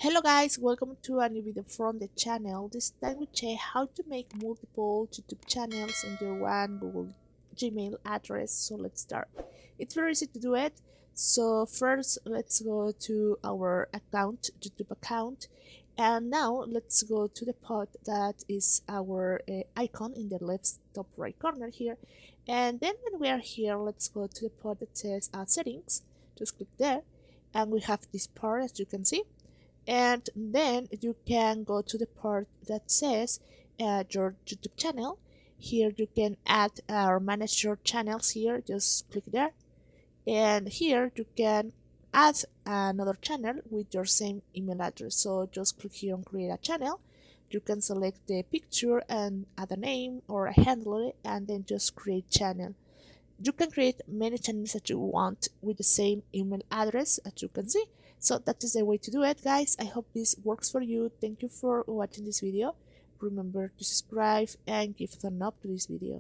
Hello guys, welcome to a new video from the channel. This time we check how to make multiple YouTube channels under one Google Gmail address. So let's start. It's very easy to do it. So first let's go to our account, YouTube account. And now let's go to the pod that is our icon in the left top right corner here. And then when we are here, let's go to the pod that says settings. Just click there. And we have this part as you can see, and then you can go to the part that says your YouTube channel. Here you can add or manage your channels. Here just click there, and here you can add another channel with your same email address. So just click here on create a channel. You can select the picture and add a name or a handle, and then just create channel. You can create many channels that you want with the same email address, as you can see. So that is the way to do it, guys. I hope this works for you. Thank you for watching this video. Remember to subscribe and give a thumb up to this video.